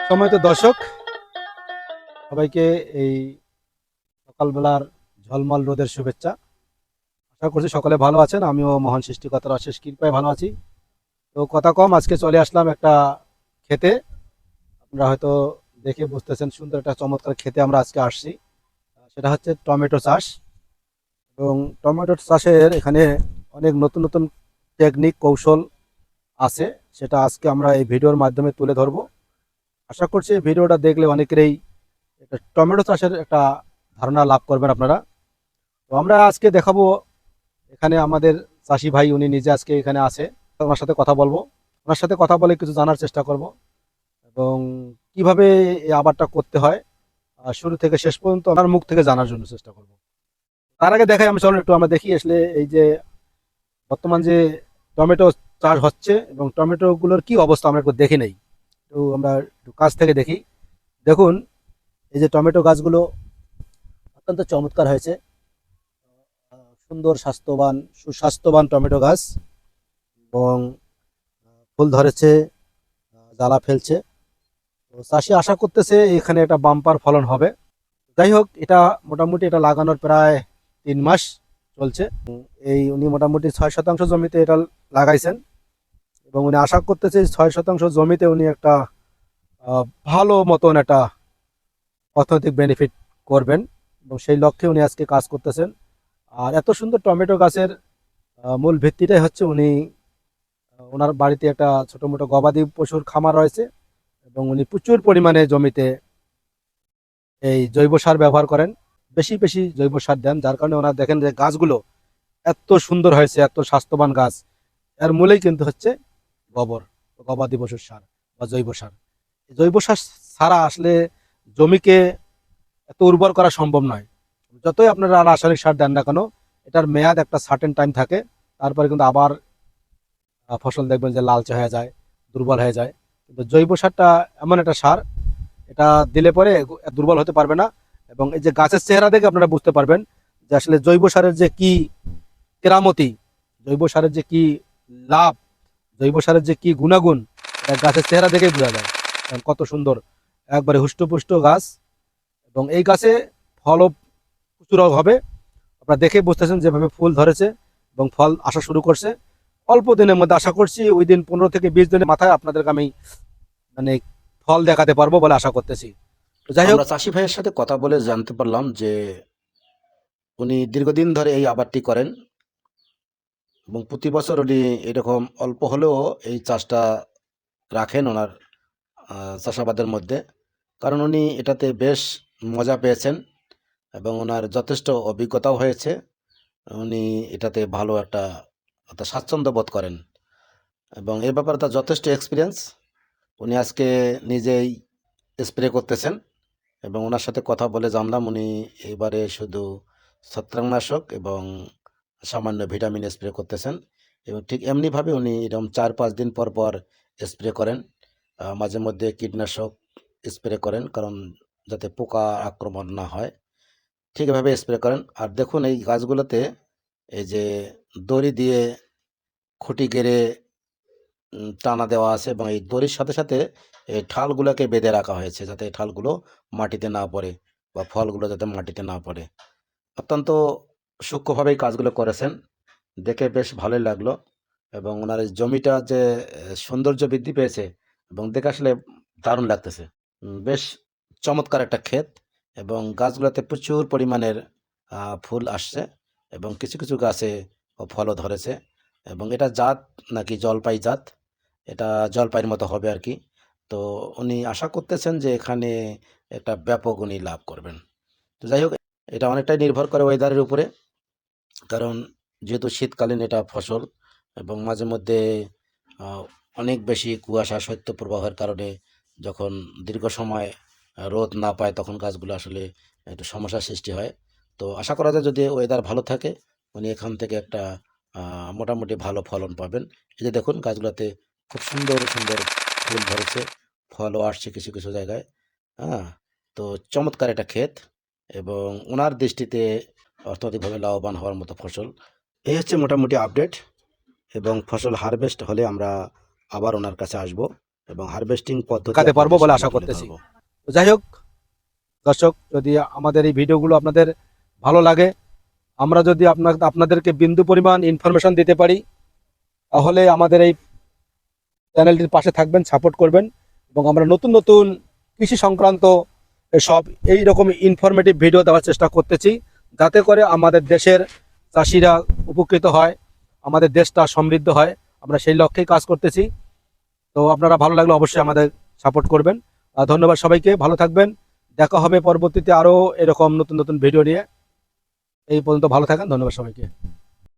সম্মানিত দর্শক, সবাইকে এই সকালবেলার ঝলমল রোদের শুভেচ্ছা। আশা করছি সকলে ভালো আছেন। আমিও মহান সৃষ্টিকর্তার অশেষ কৃপায় ভালো আছি। তো কথা কম, আজকে চলে আসলাম একটা খেতে। আপনারা হয়তো দেখে বুঝতেছেন, সুন্দর একটা চমৎকার খেতে আমরা আজকে আসছি। সেটা হচ্ছে টমেটো চাষ। এবং টমেটো চাষের এখানে অনেক নতুন নতুন টেকনিক কৌশল আছে, সেটা আজকে আমরা এই ভিডিওর মাধ্যমে তুলে ধরবো। আশা করছি এই ভিডিওটা দেখলে অনেকেরই একটা টমেটো চাষের একটা ধারণা লাভ করবেন আপনারা। তো আমরা আজকে দেখাবো, এখানে আমাদের চাষি ভাই উনি নিজে আজকে এখানে আছে। ওনার সাথে কথা বলবো, ওনার সাথে কথা বলে কিছু জানার চেষ্টা করব এবং কিভাবে এই আবাদটা করতে হয় শুরু থেকে শেষ পর্যন্ত ওনার মুখ থেকে জানার জন্য চেষ্টা করব। তার আগে দেখাই, আমি চলুন একটু আমরা দেখি আসলে এই যে বর্তমান যে টমেটো চাষ হচ্ছে এবং টমেটো গুলোর কি অবস্থা আমরা একটু দেখে নেই। তো আমরা একটু কাছ থেকে দেখি। দেখুন, এই যে টমেটো গাছগুলো অত্যন্ত চমৎকার হয়েছে। সুন্দর স্বাস্থ্যবান সুস্বাস্থ্যবান টমেটো গাছ এবং ফুল ধরেছে, জ্বালা ফেলছে। তো চাষি আশা করতেছে এখানে একটা বাম্পার ফলন হবে। যাই হোক, এটা মোটামুটি এটা লাগানোর প্রায় 3 মাস চলছে। এই উনি মোটামুটি 6 শতাংশ জমিতে এটা লাগাইছেন এবং উনি আশা করতেছে 6 শতাংশ জমিতে উনি একটা ভালো মতন একটা অর্থনৈতিক বেনিফিট করবেন এবং সেই লক্ষ্যে উনি আজকে কাজ করতেছেন। আর এত সুন্দর টমেটো গাছের মূল ভিত্তিটাই হচ্ছে উনি ওনার বাড়িতে একটা ছোট মোটো গবাদি পশুর খামার রয়েছে এবং উনি প্রচুর পরিমাণে জমিতে এই জৈব সার ব্যবহার করেন। বেশি বেশি জৈব সার দেন, যার কারণে ওনার দেখেন যে গাছগুলো এত সুন্দর হয়েছে, এত স্বাস্থ্যবান গাছ। এর মূলেই কিন্তু হচ্ছে গোবর, গবাদি পশুর সার বা জৈব সার। জৈব সার ছাড়া আসলে জমিকে এত উর্বর করা সম্ভব নয়। যতই আপনারা রাসায়নিক সার দেন না কেন, এটার মেয়াদ একটা সার্টেন টাইম থাকে, তারপরে কিন্তু আবার ফসল দেখবেন যে লালচে হয়ে যায়, দুর্বল হয়ে যায়। কিন্তু জৈব সারটা এমন একটা সার, এটা দিলে পরে দুর্বল হতে পারবে না। এবং এই যে গাছের চেহারা দেখে আপনারা বুঝতে পারবেন যে আসলে জৈব সারের যে কি কেরামতি, জৈব সারের যে কি লাভ, জৈব সারের যে কি গুণাগুণ, এটা গাছের চেহারা দেখেই বোঝা যায়। কারণ কত সুন্দর, একবারে হুষ্টপুষ্ট গাছ এবং এই গাছে ফলও প্রচুর হবে। আপনারা দেখে বুঝতেছেন যেভাবে ফুল ধরেছে এবং ফল আসা শুরু করছে। অল্প দিনের মধ্যে আশা করছি ওই দিন 15 থেকে 20 দিনের মাথায় আপনাদেরকে আমি মানে ফল দেখাতে পারবো বলে আশা করতেছি। তো যাই হোক, আমরা চাষি ভাইয়ের সাথে কথা বলে জানতে পারলাম যে উনি দীর্ঘদিন ধরে এই আবাদটি করেন এবং প্রতি বছর উনি এরকম অল্প হলেও এই চাষটা রাখেন ওনার চাষাবাদের মধ্যে। কারণ উনি এটাতে বেশ মজা পেয়েছেন এবং ওনার যথেষ্ট অভিজ্ঞতাও হয়েছে। উনি এটাতে ভালো একটা একটা স্বাচ্ছন্দ্য বোধ করেন এবং এ ব্যাপারে তার যথেষ্ট এক্সপিরিয়েন্স। উনি আজকে নিজেই স্প্রে করতেছেন এবং ওনার সাথে কথা বলে জানলাম উনি এবারে শুধু ছত্রাকনাশক এবং সামান্য ভিটামিন স্প্রে করতেছেন এবং ঠিক এমনিভাবে উনি এরকম 4-5 দিন পর পর স্প্রে করেন। মাঝে মধ্যে কীটনাশক স্প্রে করেন, কারণ যাতে পোকা আক্রমণ না হয়, ঠিক এভাবে স্প্রে করেন। আর দেখুন এই গাছগুলোতে এই যে দড়ি দিয়ে খুঁটি গেড়ে টানা দেওয়া আছে এবং এই দড়ির সাথে সাথে এই ঠালগুলোকে বেঁধে রাখা হয়েছে যাতে এই ঠালগুলো মাটিতে না পড়ে বা ফলগুলো যাতে মাটিতে না পড়ে। অত্যন্ত সূক্ষ্মভাবেই কাজগুলো করেছেন, দেখে বেশ ভালোই লাগলো এবং ওনার এই জমিটা যে সৌন্দর্য বৃদ্ধি পেয়েছে এবং দেখে আসলে দারুণ লাগতেছে। বেশ চমৎকার একটা ক্ষেত এবং গাছগুলোতে প্রচুর পরিমাণের ফুল আসছে এবং কিছু কিছু গাছে ফলও ধরেছে এবং এটা জাত নাকি জলপাই জাত, এটা জলপাইয়ের মতো হবে আর কি। তো উনি আশা করতেছেন যে এখানে একটা ব্যাপক উনি লাভ করবেন। তো যাই হোক, এটা অনেকটাই নির্ভর করে ওয়েদারের উপরে, কারণ যেহেতু শীতকালীন এটা ফসল এবং মাঝে মধ্যে আহ, অনেক বেশি কুয়াশা শৈত্যপ্রবাহের কারণে যখন দীর্ঘ সময় রোদ না পায় তখন গাছগুলো আসলে একটু সমস্যার সৃষ্টি হয়। তো আশা করা যায় যদি ওয়েদার ভালো থাকে উনি এখান থেকে একটা মোটামুটি ভালো ফলন পাবেন। এই যে দেখুন গাছগুলোতে খুব সুন্দর সুন্দর ফুল ধরেছে, ফলও আসছে কিছু কিছু জায়গায়। হ্যাঁ, তো চমৎকার একটা ক্ষেত এবং ওনার দৃষ্টিতে অর্থনৈতিকভাবে লাভবান হওয়ার মতো ফসল। এই হচ্ছে মোটামুটি আপডেট এবং ফসল হারভেস্ট হলে আমরা আবার ওনার কাছে আসব। এবং হারভেস্টিং পদ্ধতি দেখাতে পারবো বলে আশা আপনাদের সামনে করতেছি। তুলে ধরবো। তো যাই হোক দর্শক, যদি আমাদের এই ভিডিওগুলো আপনাদের ভালো লাগে, আমরা যদি আপনাদেরকে বিন্দু পরিমাণ ইনফরমেশন দিতে পারি, তাহলে আমাদের এই চ্যানেলটির পাশে থাকবেন, সাপোর্ট করবেন, এবং আমরা নতুন নতুন কৃষি সংক্রান্ত সব এইরকম ইনফরমেটিভ ভিডিও দেওয়ার চেষ্টা করতেছি, যাতে করে আমাদের দেশের চাষিরা উপকৃত হয়, আমাদের দেশটা সমৃদ্ধ হয়। আমরা সেই লক্ষ্যেই কাজ করতেছি। তো আপনারা ভালো লাগলে অবশ্যই আমাদের সাপোর্ট করবেন। ধন্যবাদ সবাইকে, ভালো থাকবেন। দেখা হবে পরবর্তীতে আরও এরকম নতুন নতুন ভিডিও নিয়ে। এই পর্যন্ত ভালো থাকেন, ধন্যবাদ সবাইকে।